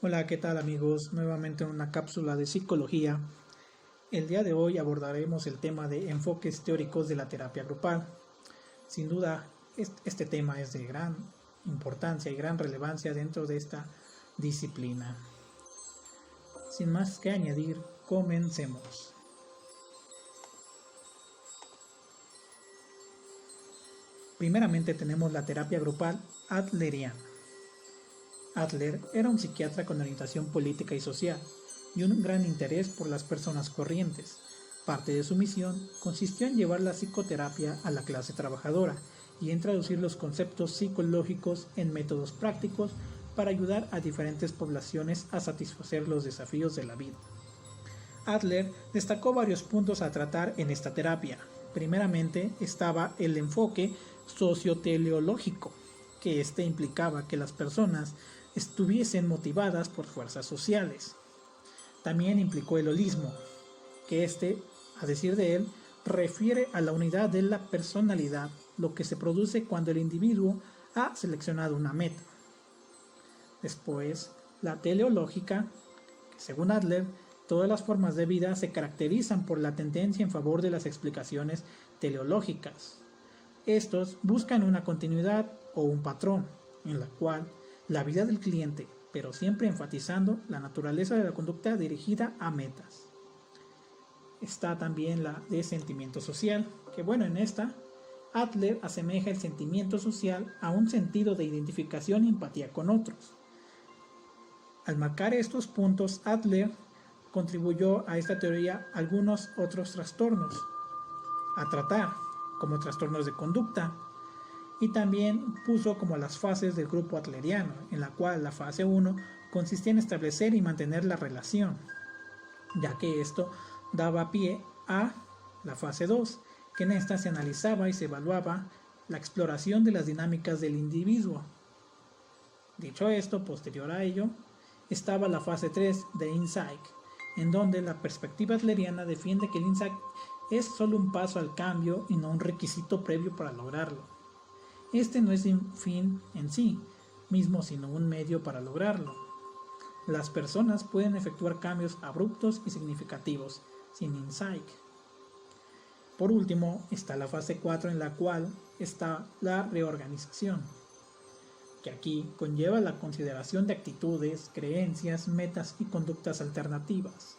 Hola, ¿qué tal amigos? Nuevamente una cápsula de psicología. El día de hoy abordaremos el tema de enfoques teóricos de la terapia grupal. Sin duda, este tema es de gran importancia y gran relevancia dentro de esta disciplina. Sin más que añadir, comencemos. Primeramente tenemos la terapia grupal adleriana. Adler era un psiquiatra con orientación política y social y un gran interés por las personas corrientes. Parte de su misión consistió en llevar la psicoterapia a la clase trabajadora y en traducir los conceptos psicológicos en métodos prácticos para ayudar a diferentes poblaciones a satisfacer los desafíos de la vida. Adler destacó varios puntos a tratar en esta terapia. Primeramente estaba el enfoque socioteleológico, que implicaba que las personas estuviesen motivadas por fuerzas sociales. También implicó el holismo, que a decir de él, refiere a la unidad de la personalidad, lo que se produce cuando el individuo ha seleccionado una meta. Después, la teleológica, que según Adler, todas las formas de vida se caracterizan por la tendencia en favor de las explicaciones teleológicas. Estos buscan una continuidad o un patrón, en la cual la vida del cliente, pero siempre enfatizando la naturaleza de la conducta dirigida a metas. Está también la de sentimiento social, que en esta, Adler asemeja el sentimiento social a un sentido de identificación y empatía con otros. Al marcar estos puntos, Adler contribuyó a esta teoría algunos otros trastornos a tratar, como trastornos de conducta, y también puso como las fases del grupo adleriano, en la cual la fase 1 consistía en establecer y mantener la relación, ya que esto daba pie a la fase 2, que en esta se analizaba y se evaluaba la exploración de las dinámicas del individuo. Dicho esto, posterior a ello, estaba la fase 3 de insight, en donde la perspectiva adleriana defiende que el insight es solo un paso al cambio y no un requisito previo para lograrlo. Este no es un fin en sí mismo, sino un medio para lograrlo. Las personas pueden efectuar cambios abruptos y significativos sin insight. Por último, está la fase 4, en la cual está la reorganización, que aquí conlleva la consideración de actitudes, creencias, metas y conductas alternativas.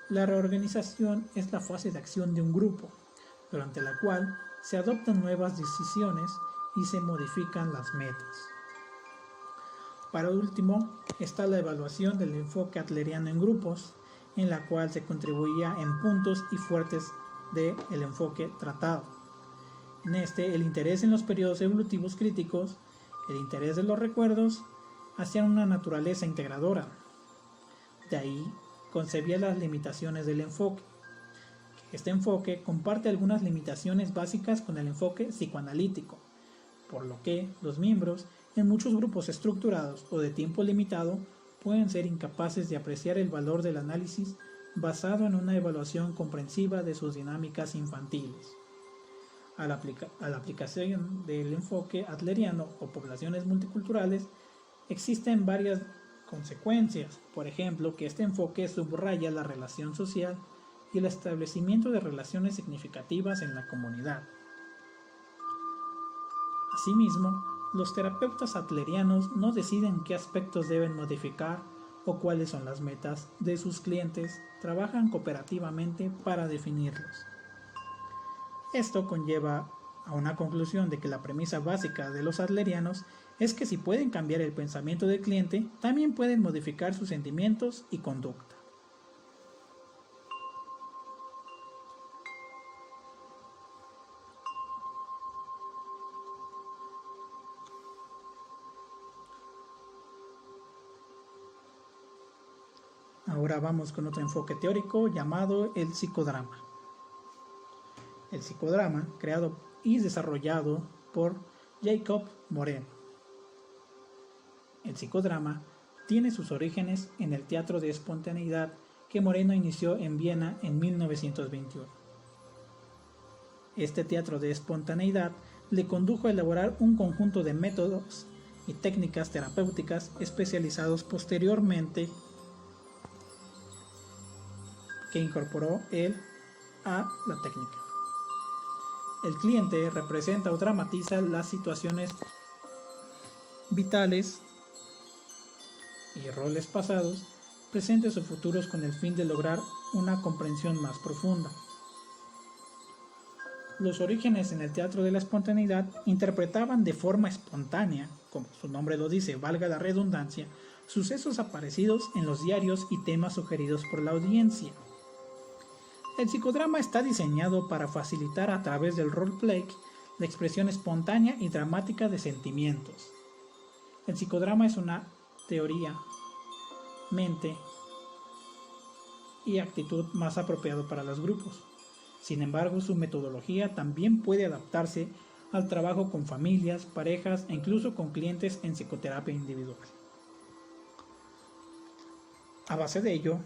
La reorganización es la fase de acción de un grupo, durante la cual se adoptan nuevas decisiones y se modifican las metas. Para último, está la evaluación del enfoque adleriano en grupos, en la cual se contribuía en puntos y fuertes del enfoque tratado. En el interés en los periodos evolutivos críticos, el interés de los recuerdos, hacían una naturaleza integradora. De ahí concebía las limitaciones del enfoque. Este enfoque comparte algunas limitaciones básicas con el enfoque psicoanalítico, por lo que los miembros en muchos grupos estructurados o de tiempo limitado pueden ser incapaces de apreciar el valor del análisis basado en una evaluación comprensiva de sus dinámicas infantiles. A la aplicación del enfoque adleriano o poblaciones multiculturales existen varias consecuencias. Por ejemplo, que este enfoque subraya la relación social y el establecimiento de relaciones significativas en la comunidad. Asimismo, los terapeutas adlerianos no deciden qué aspectos deben modificar o cuáles son las metas de sus clientes, trabajan cooperativamente para definirlos. Esto conlleva a una conclusión de que la premisa básica de los adlerianos es que si pueden cambiar el pensamiento del cliente, también pueden modificar sus sentimientos y conducta. Ahora vamos con otro enfoque teórico llamado el psicodrama. El psicodrama, creado y desarrollado por Jacob Moreno. El psicodrama tiene sus orígenes en el teatro de espontaneidad que Moreno inició en Viena en 1921. Este teatro de espontaneidad le condujo a elaborar un conjunto de métodos y técnicas terapéuticas especializados posteriormente que incorporó él a la técnica. El cliente representa o dramatiza las situaciones vitales y roles pasados, presentes o futuros con el fin de lograr una comprensión más profunda. Los orígenes en el teatro de la espontaneidad interpretaban de forma espontánea, como su nombre lo dice, valga la redundancia, sucesos aparecidos en los diarios y temas sugeridos por la audiencia. El psicodrama está diseñado para facilitar a través del roleplay la expresión espontánea y dramática de sentimientos. El psicodrama es una teoría, mente y actitud más apropiado para los grupos. Sin embargo, su metodología también puede adaptarse al trabajo con familias, parejas e incluso con clientes en psicoterapia individual. A base de ello,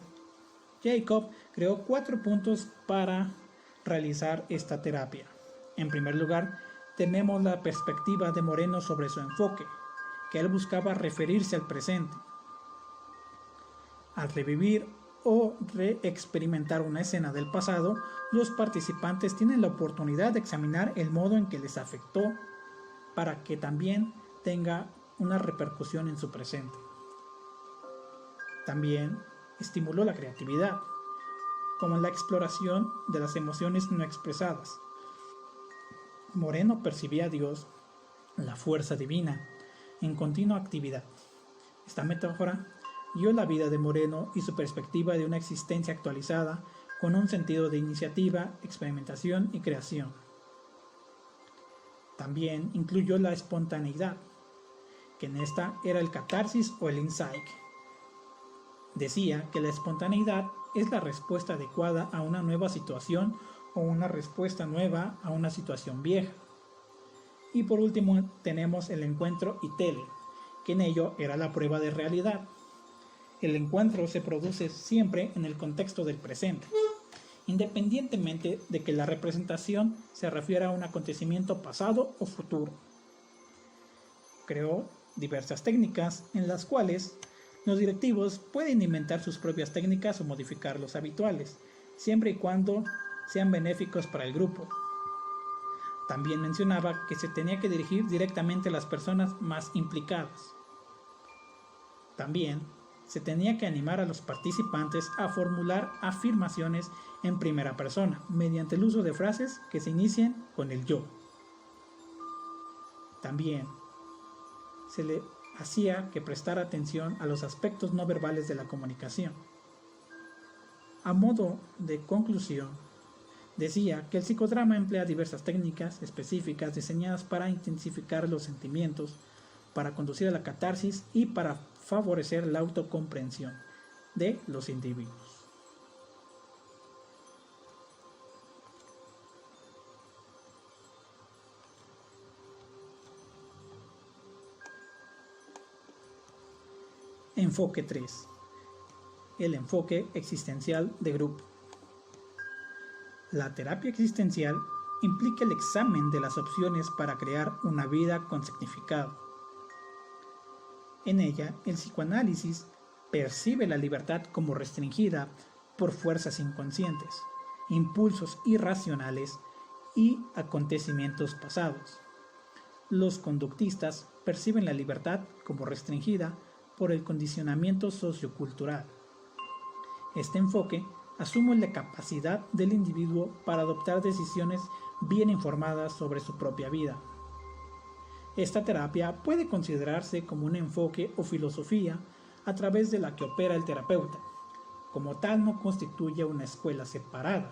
Jacob creó 4 puntos para realizar esta terapia. En primer lugar, tenemos la perspectiva de Moreno sobre su enfoque, que él buscaba referirse al presente. Al revivir o reexperimentar una escena del pasado, los participantes tienen la oportunidad de examinar el modo en que les afectó para que también tenga una repercusión en su presente. También estimuló la creatividad, como la exploración de las emociones no expresadas. Moreno percibía a Dios, la fuerza divina, en continua actividad. Esta metáfora guió la vida de Moreno y su perspectiva de una existencia actualizada con un sentido de iniciativa, experimentación y creación. También incluyó la espontaneidad, que en esta era el catarsis o el insight. Decía que la espontaneidad es la respuesta adecuada a una nueva situación o una respuesta nueva a una situación vieja. Y por último tenemos el encuentro y tele, que en ello era la prueba de realidad. El encuentro se produce siempre en el contexto del presente, independientemente de que la representación se refiera a un acontecimiento pasado o futuro. Creó diversas técnicas en las cuales los directivos pueden inventar sus propias técnicas o modificar los habituales, siempre y cuando sean benéficos para el grupo. También mencionaba que se tenía que dirigir directamente a las personas más implicadas. También se tenía que animar a los participantes a formular afirmaciones en primera persona, mediante el uso de frases que se inicien con el yo. También se le hacía que prestara atención a los aspectos no verbales de la comunicación. A modo de conclusión, decía que el psicodrama emplea diversas técnicas específicas diseñadas para intensificar los sentimientos, para conducir a la catarsis y para favorecer la autocomprensión de los individuos. Enfoque 3. El enfoque existencial de grupo. La terapia existencial implica el examen de las opciones para crear una vida con significado. En ella, el psicoanálisis percibe la libertad como restringida por fuerzas inconscientes, impulsos irracionales y acontecimientos pasados. Los conductistas perciben la libertad como restringida por el condicionamiento sociocultural. Este enfoque asume la capacidad del individuo para adoptar decisiones bien informadas sobre su propia vida. Esta terapia puede considerarse como un enfoque o filosofía a través de la que opera el terapeuta. Como tal, no constituye una escuela separada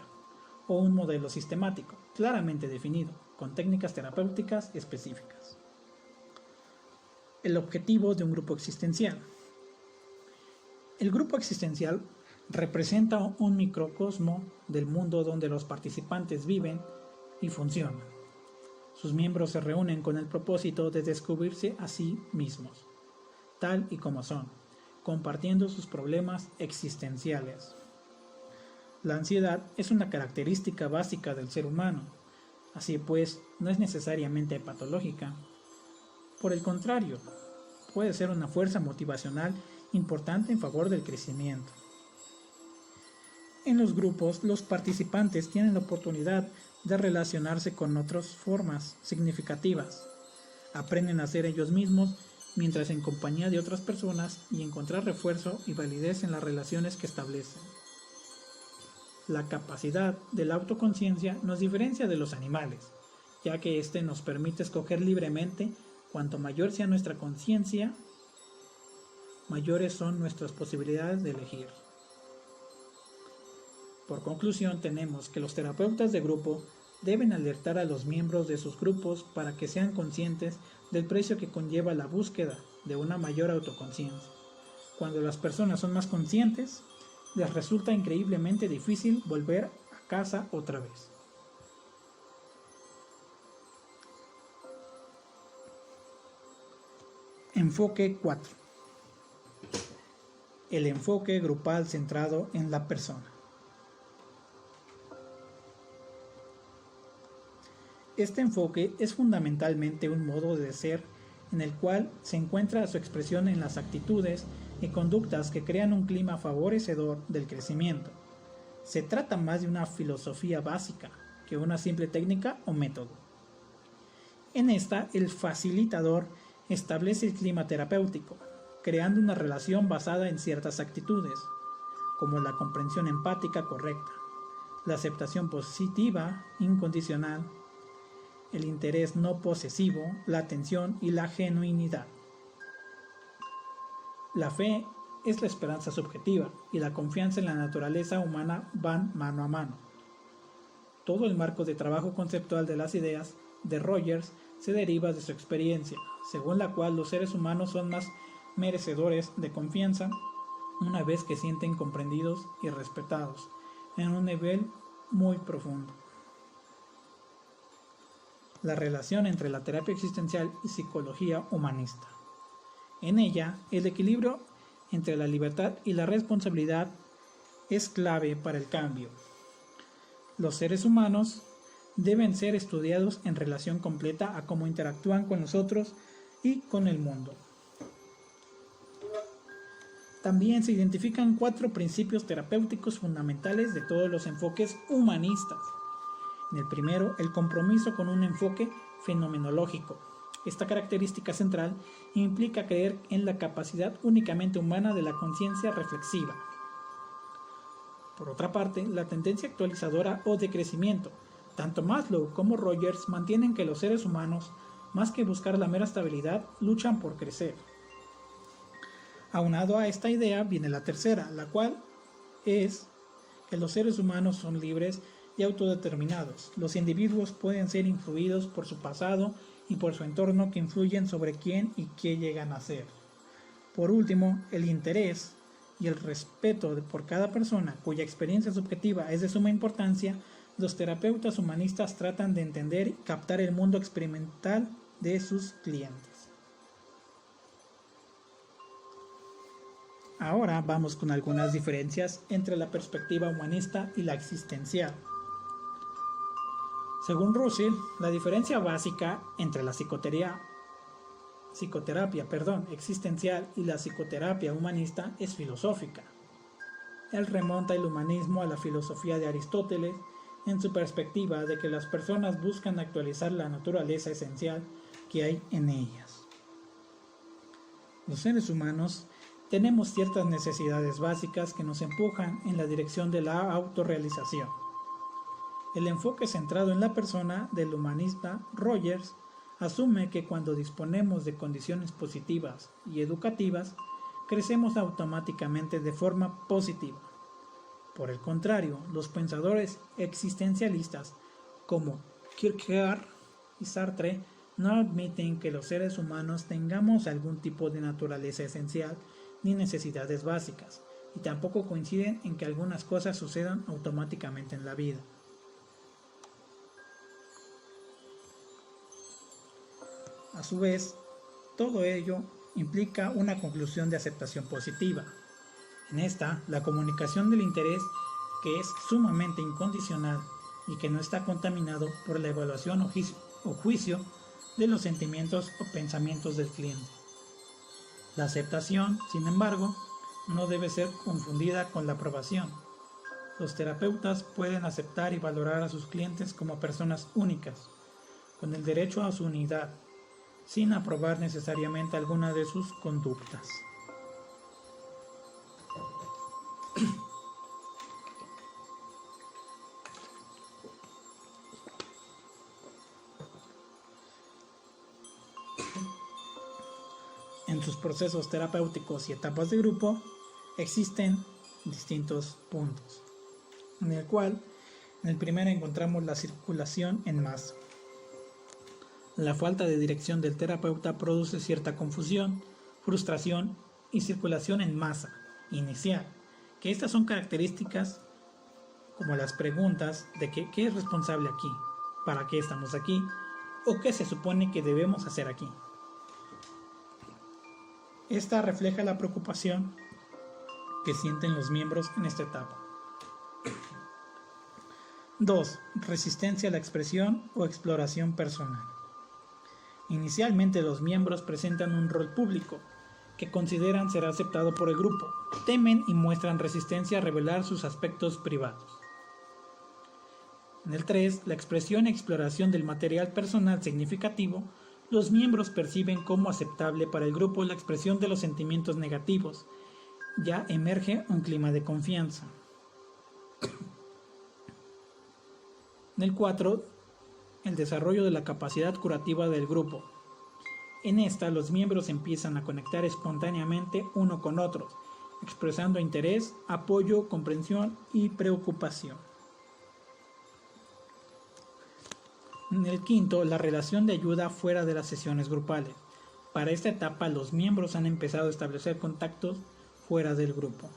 o un modelo sistemático, claramente definido, con técnicas terapéuticas específicas. El objetivo de un grupo existencial. El grupo existencial representa un microcosmo del mundo donde los participantes viven y funcionan. Sus miembros se reúnen con el propósito de descubrirse a sí mismos, tal y como son, compartiendo sus problemas existenciales. La ansiedad es una característica básica del ser humano, así pues no es necesariamente patológica. Por el contrario, puede ser una fuerza motivacional importante en favor del crecimiento. En los grupos, los participantes tienen la oportunidad de relacionarse con otras formas significativas. Aprenden a ser ellos mismos mientras en compañía de otras personas y encontrar refuerzo y validez en las relaciones que establecen. La capacidad de la autoconciencia nos diferencia de los animales, ya que éste nos permite escoger libremente. Cuanto mayor sea nuestra conciencia, mayores son nuestras posibilidades de elegir. Por conclusión, tenemos que los terapeutas de grupo deben alertar a los miembros de sus grupos para que sean conscientes del precio que conlleva la búsqueda de una mayor autoconciencia. Cuando las personas son más conscientes, les resulta increíblemente difícil volver a casa otra vez. Enfoque 4. El enfoque grupal centrado en la persona. Este enfoque es fundamentalmente un modo de ser en el cual se encuentra su expresión en las actitudes y conductas que crean un clima favorecedor del crecimiento. Se trata más de una filosofía básica que una simple técnica o método. En esta, el facilitador establece el clima terapéutico, creando una relación basada en ciertas actitudes, como la comprensión empática correcta, la aceptación positiva incondicional, el interés no posesivo, la atención y la genuinidad. La fe es la esperanza subjetiva y la confianza en la naturaleza humana van mano a mano. Todo el marco de trabajo conceptual de las ideas de Rogers se deriva de su experiencia, según la cual los seres humanos son más merecedores de confianza una vez que sienten comprendidos y respetados en un nivel muy profundo. La relación entre la terapia existencial y psicología humanista. En ella, el equilibrio entre la libertad y la responsabilidad es clave para el cambio. Los seres humanos deben ser estudiados en relación completa a cómo interactúan con los otros y con el mundo. También se identifican 4 principios terapéuticos fundamentales de todos los enfoques humanistas. En el primero, el compromiso con un enfoque fenomenológico. Esta característica central implica creer en la capacidad únicamente humana de la conciencia reflexiva. Por otra parte, la tendencia actualizadora o de crecimiento. Tanto Maslow como Rogers mantienen que los seres humanos, más que buscar la mera estabilidad, luchan por crecer. Aunado a esta idea viene la tercera, la cual es que los seres humanos son libres y autodeterminados. Los individuos pueden ser influidos por su pasado y por su entorno que influyen sobre quién y qué llegan a ser. Por último, el interés y el respeto por cada persona cuya experiencia subjetiva es de suma importancia. Los terapeutas humanistas tratan de entender y captar el mundo experimental de sus clientes. Ahora vamos con algunas diferencias entre la perspectiva humanista y la existencial. Según Russell, la diferencia básica entre la psicoterapia existencial y la psicoterapia humanista es filosófica. Él remonta el humanismo a la filosofía de Aristóteles en su perspectiva de que las personas buscan actualizar la naturaleza esencial que hay en ellas. Los seres humanos tenemos ciertas necesidades básicas que nos empujan en la dirección de la autorrealización. El enfoque centrado en la persona del humanista Rogers asume que cuando disponemos de condiciones positivas y educativas, crecemos automáticamente de forma positiva. Por el contrario, los pensadores existencialistas como Kierkegaard y Sartre no admiten que los seres humanos tengamos algún tipo de naturaleza esencial ni necesidades básicas, y tampoco coinciden en que algunas cosas sucedan automáticamente en la vida. A su vez, todo ello implica una conclusión de aceptación positiva. En esta, la comunicación del interés, que es sumamente incondicional y que no está contaminado por la evaluación o juicio de los sentimientos o pensamientos del cliente. La aceptación, sin embargo, no debe ser confundida con la aprobación. Los terapeutas pueden aceptar y valorar a sus clientes como personas únicas, con el derecho a su unidad, sin aprobar necesariamente alguna de sus conductas. En sus procesos terapéuticos y etapas de grupo existen distintos puntos, en el primero encontramos la circulación en masa. La falta de dirección del terapeuta produce cierta confusión, frustración y circulación en masa inicial, que estas son características como las preguntas de qué es responsable aquí, para qué estamos aquí o qué se supone que debemos hacer aquí. Esta refleja la preocupación que sienten los miembros en esta etapa. 2. Resistencia a la expresión o exploración personal. Inicialmente los miembros presentan un rol público que consideran será aceptado por el grupo, temen y muestran resistencia a revelar sus aspectos privados. En el 3, la expresión y exploración del material personal significativo, los miembros perciben como aceptable para el grupo la expresión de los sentimientos negativos. Ya emerge un clima de confianza. En el 4, el desarrollo de la capacidad curativa del grupo. En esta, los miembros empiezan a conectar espontáneamente uno con otros, expresando interés, apoyo, comprensión y preocupación. En el 5, la relación de ayuda fuera de las sesiones grupales. Para esta etapa, los miembros han empezado a establecer contactos fuera del grupo.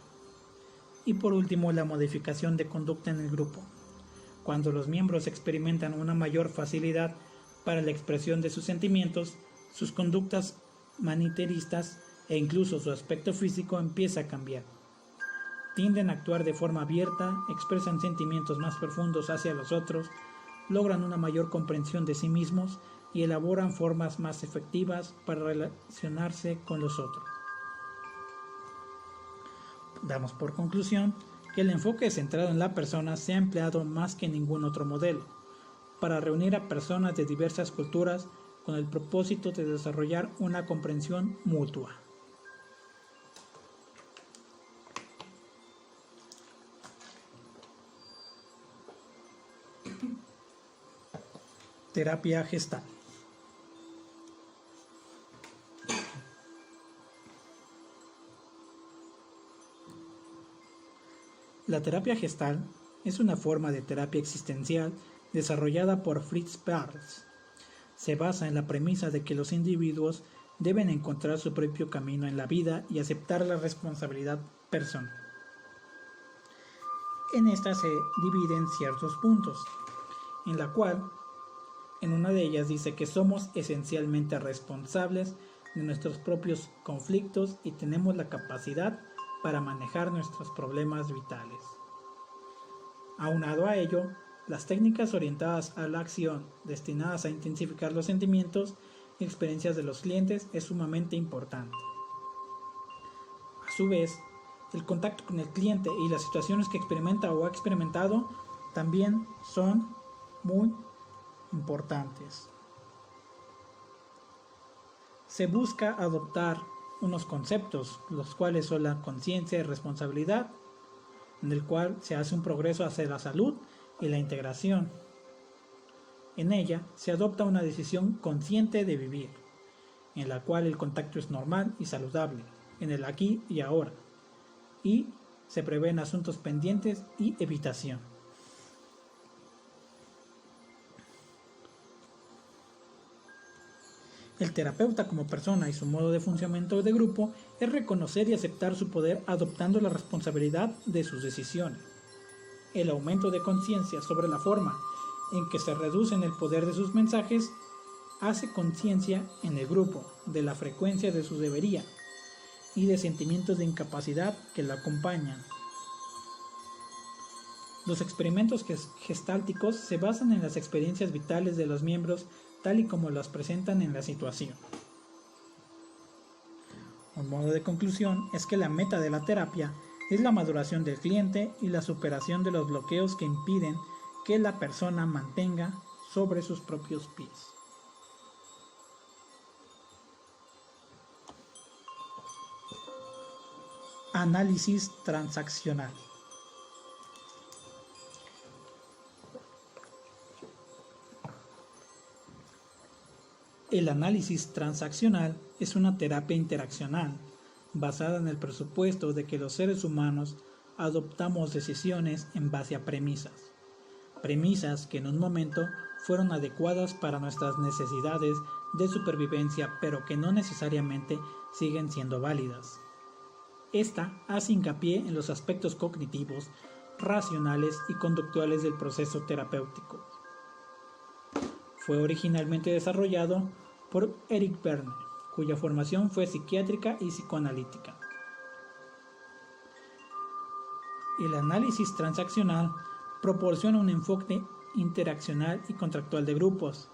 Y por último, la modificación de conducta en el grupo. Cuando los miembros experimentan una mayor facilidad para la expresión de sus sentimientos, sus conductas maniteristas e incluso su aspecto físico empieza a cambiar. Tienden a actuar de forma abierta, expresan sentimientos más profundos hacia los otros, logran una mayor comprensión de sí mismos y elaboran formas más efectivas para relacionarse con los otros. Damos por conclusión que el enfoque centrado en la persona se ha empleado más que ningún otro modelo para reunir a personas de diversas culturas con el propósito de desarrollar una comprensión mutua. Terapia gestal. La terapia gestal es una forma de terapia existencial desarrollada por Fritz Perls. Se basa en la premisa de que los individuos deben encontrar su propio camino en la vida y aceptar la responsabilidad personal. En esta se dividen ciertos puntos, en una de ellas dice que somos esencialmente responsables de nuestros propios conflictos y tenemos la capacidad para manejar nuestros problemas vitales. Aunado a ello, las técnicas orientadas a la acción destinadas a intensificar los sentimientos y experiencias de los clientes es sumamente importante. A su vez, el contacto con el cliente y las situaciones que experimenta o ha experimentado también son muy importantes. Se busca adoptar unos conceptos, los cuales son la conciencia y responsabilidad, en el cual se hace un progreso hacia la salud y la integración. En ella se adopta una decisión consciente de vivir, en la cual el contacto es normal y saludable, en el aquí y ahora, y se prevén asuntos pendientes y evitación. El terapeuta como persona y su modo de funcionamiento de grupo es reconocer y aceptar su poder adoptando la responsabilidad de sus decisiones. El aumento de conciencia sobre la forma en que se reducen el poder de sus mensajes hace conciencia en el grupo de la frecuencia de su debería y de sentimientos de incapacidad que la acompañan. Los experimentos gestálticos se basan en las experiencias vitales de los miembros tal y como las presentan en la situación. Un modo de conclusión es que la meta de la terapia es la maduración del cliente y la superación de los bloqueos que impiden que la persona mantenga sobre sus propios pies. Análisis transaccional. El análisis transaccional es una terapia interaccional basada en el presupuesto de que los seres humanos adoptamos decisiones en base a premisas que en un momento fueron adecuadas para nuestras necesidades de supervivencia, pero que no necesariamente siguen siendo válidas. Esta hace hincapié en los aspectos cognitivos, racionales y conductuales del proceso terapéutico. Fue originalmente desarrollado por Eric Berne, cuya formación fue psiquiátrica y psicoanalítica. El análisis transaccional proporciona un enfoque interaccional y contractual de grupos.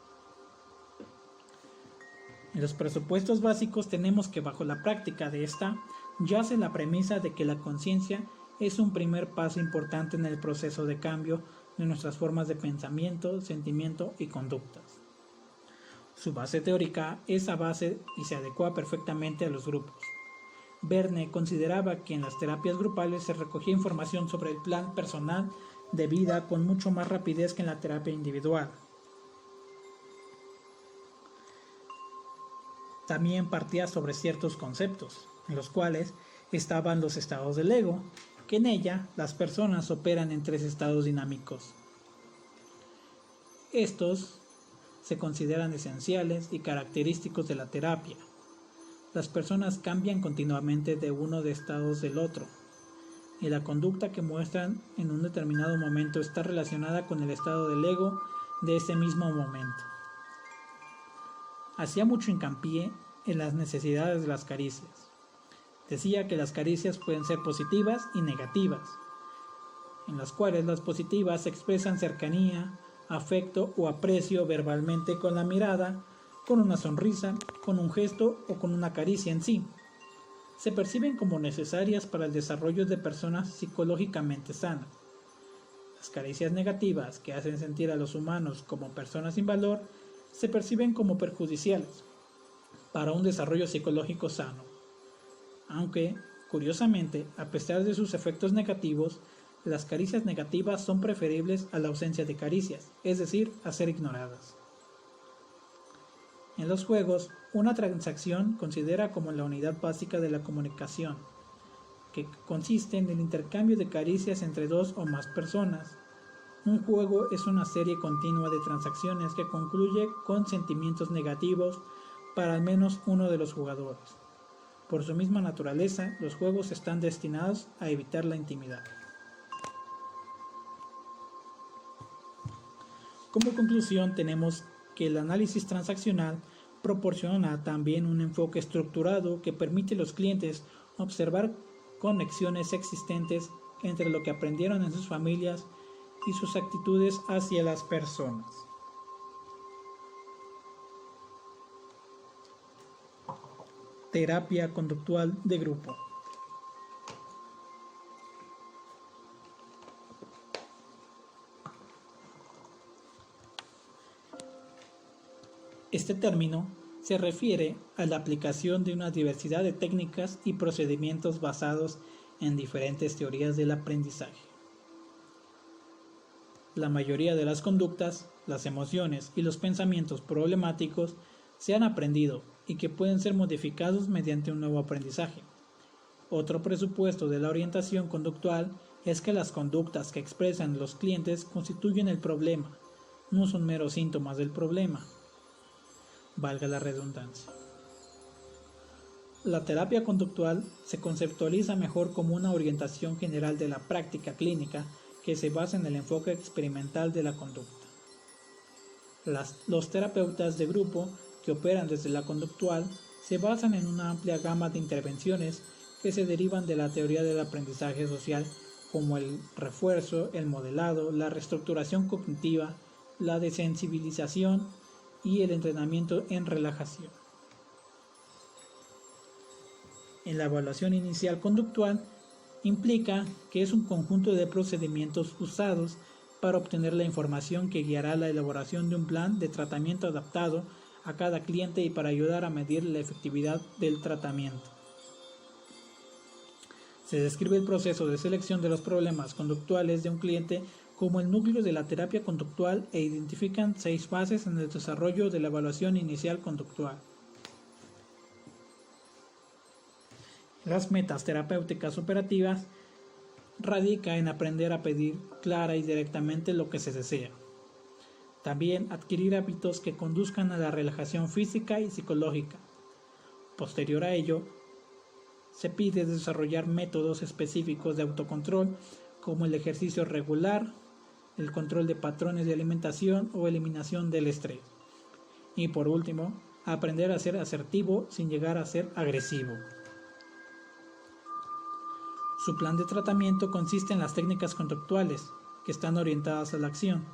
En los presupuestos básicos tenemos que bajo la práctica de esta yace la premisa de que la conciencia es un primer paso importante en el proceso de cambio de nuestras formas de pensamiento, sentimiento y conductas. Su base teórica es a base y se adecua perfectamente a los grupos. Berne consideraba que en las terapias grupales se recogía información sobre el plan personal de vida con mucho más rapidez que en la terapia individual. También partía sobre ciertos conceptos, en los cuales estaban los estados del ego, que en ella las personas operan en 3 estados dinámicos. Estos se consideran esenciales y característicos de la terapia. Las personas cambian continuamente de uno de estados del otro, y la conducta que muestran en un determinado momento está relacionada con el estado del ego de ese mismo momento. Hacía mucho hincapié en las necesidades de las caricias. Decía que las caricias pueden ser positivas y negativas, en las cuales las positivas expresan cercanía, afecto o aprecio verbalmente con la mirada, con una sonrisa, con un gesto o con una caricia en sí. Se perciben como necesarias para el desarrollo de personas psicológicamente sanas. Las caricias negativas, que hacen sentir a los humanos como personas sin valor, se perciben como perjudiciales para un desarrollo psicológico sano. Aunque, curiosamente, a pesar de sus efectos negativos, las caricias negativas son preferibles a la ausencia de caricias, es decir, a ser ignoradas. En los juegos, una transacción considera como la unidad básica de la comunicación, que consiste en el intercambio de caricias entre 2 o más personas. Un juego es una serie continua de transacciones que concluye con sentimientos negativos para al menos uno de los jugadores. Por su misma naturaleza, los juegos están destinados a evitar la intimidad. Como conclusión, tenemos que el análisis transaccional proporciona también un enfoque estructurado que permite a los clientes observar conexiones existentes entre lo que aprendieron en sus familias y sus actitudes hacia las personas. Terapia conductual de grupo. Este término se refiere a la aplicación de una diversidad de técnicas y procedimientos basados en diferentes teorías del aprendizaje. La mayoría de las conductas, las emociones y los pensamientos problemáticos se han aprendido y que pueden ser modificados mediante un nuevo aprendizaje. Otro presupuesto de la orientación conductual es que las conductas que expresan los clientes constituyen el problema, no son meros síntomas del problema. Valga la redundancia. La terapia conductual se conceptualiza mejor como una orientación general de la práctica clínica que se basa en el enfoque experimental de la conducta. Los terapeutas de grupo que operan desde la conductual se basan en una amplia gama de intervenciones que se derivan de la teoría del aprendizaje social, como el refuerzo, el modelado, la reestructuración cognitiva, la desensibilización y el entrenamiento en relajación. En la evaluación inicial conductual implica que es un conjunto de procedimientos usados para obtener la información que guiará la elaboración de un plan de tratamiento adaptado a cada cliente y para ayudar a medir la efectividad del tratamiento. Se describe el proceso de selección de los problemas conductuales de un cliente como el núcleo de la terapia conductual e identifican 6 fases en el desarrollo de la evaluación inicial conductual. Las metas terapéuticas operativas radica en aprender a pedir clara y directamente lo que se desea. También adquirir hábitos que conduzcan a la relajación física y psicológica. Posterior a ello, se pide desarrollar métodos específicos de autocontrol como el ejercicio regular, el control de patrones de alimentación o eliminación del estrés. Y por último, aprender a ser asertivo sin llegar a ser agresivo. Su plan de tratamiento consiste en las técnicas conductuales, que están orientadas a la acción.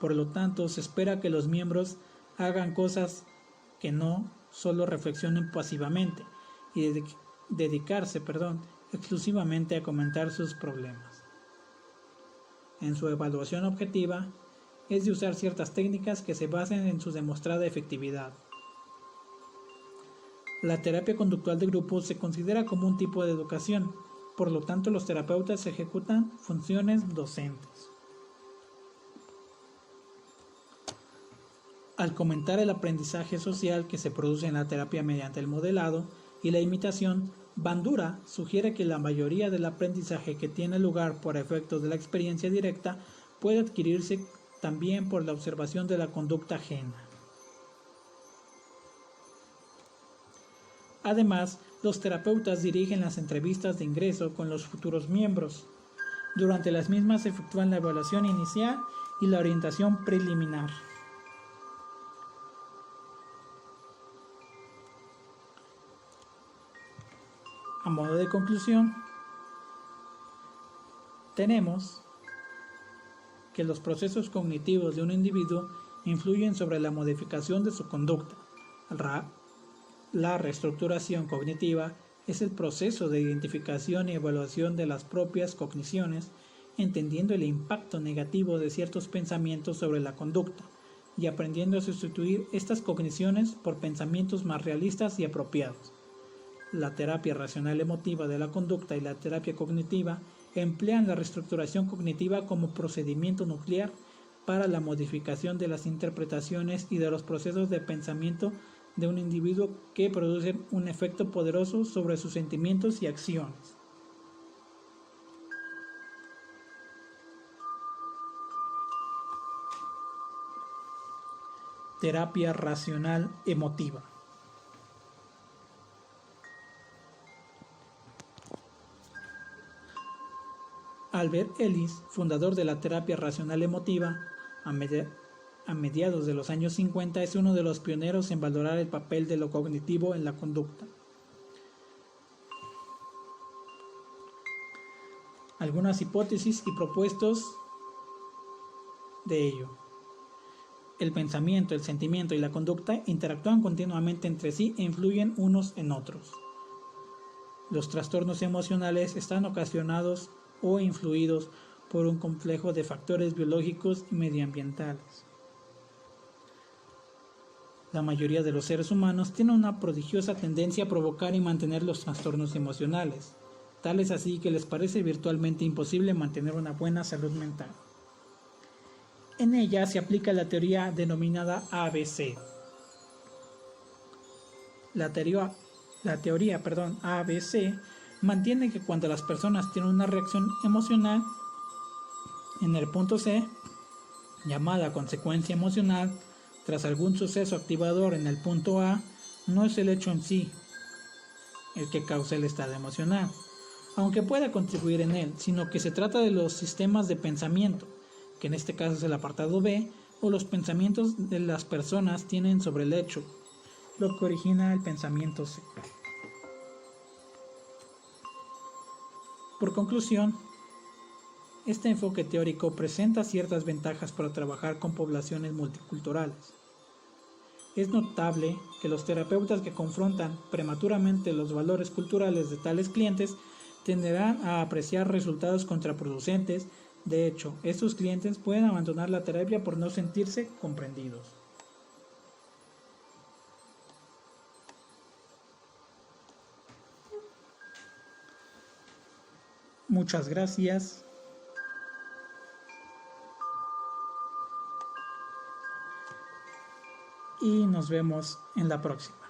Por lo tanto, se espera que los miembros hagan cosas que no solo reflexionen pasivamente y dedicarse exclusivamente a comentar sus problemas. En su evaluación objetiva, es de usar ciertas técnicas que se basen en su demostrada efectividad. La terapia conductual de grupo se considera como un tipo de educación. Por lo tanto, los terapeutas ejecutan funciones docentes. Al comentar el aprendizaje social que se produce en la terapia mediante el modelado y la imitación, Bandura sugiere que la mayoría del aprendizaje que tiene lugar por efectos de la experiencia directa puede adquirirse también por la observación de la conducta ajena. Además, los terapeutas dirigen las entrevistas de ingreso con los futuros miembros. Durante las mismas se efectúan la evaluación inicial y la orientación preliminar. A modo de conclusión, tenemos que los procesos cognitivos de un individuo influyen sobre la modificación de su conducta. La reestructuración cognitiva es el proceso de identificación y evaluación de las propias cogniciones, entendiendo el impacto negativo de ciertos pensamientos sobre la conducta y aprendiendo a sustituir estas cogniciones por pensamientos más realistas y apropiados. La terapia racional emotiva de la conducta y la terapia cognitiva emplean la reestructuración cognitiva como procedimiento nuclear para la modificación de las interpretaciones y de los procesos de pensamiento de un individuo que producen un efecto poderoso sobre sus sentimientos y acciones. Terapia racional emotiva. Albert Ellis, fundador de la terapia racional emotiva, a mediados de los años 50 es uno de los pioneros en valorar el papel de lo cognitivo en la conducta. Algunas hipótesis y propuestos de ello. El pensamiento, el sentimiento y la conducta interactúan continuamente entre sí e influyen unos en otros. Los trastornos emocionales están ocasionados o influidos por un complejo de factores biológicos y medioambientales. La mayoría de los seres humanos tienen una prodigiosa tendencia a provocar y mantener los trastornos emocionales, tal es así que les parece virtualmente imposible mantener una buena salud mental. En ella se aplica la teoría denominada ABC. La teoría ABC mantiene que cuando las personas tienen una reacción emocional, en el punto C, llamada consecuencia emocional, tras algún suceso activador en el punto A, no es el hecho en sí el que causa el estado emocional, aunque pueda contribuir en él, sino que se trata de los sistemas de pensamiento, que en este caso es el apartado B, o los pensamientos de las personas tienen sobre el hecho, lo que origina el pensamiento C. Por conclusión, este enfoque teórico presenta ciertas ventajas para trabajar con poblaciones multiculturales. Es notable que los terapeutas que confrontan prematuramente los valores culturales de tales clientes tenderán a apreciar resultados contraproducentes. De hecho, estos clientes pueden abandonar la terapia por no sentirse comprendidos. Muchas gracias y nos vemos en la próxima.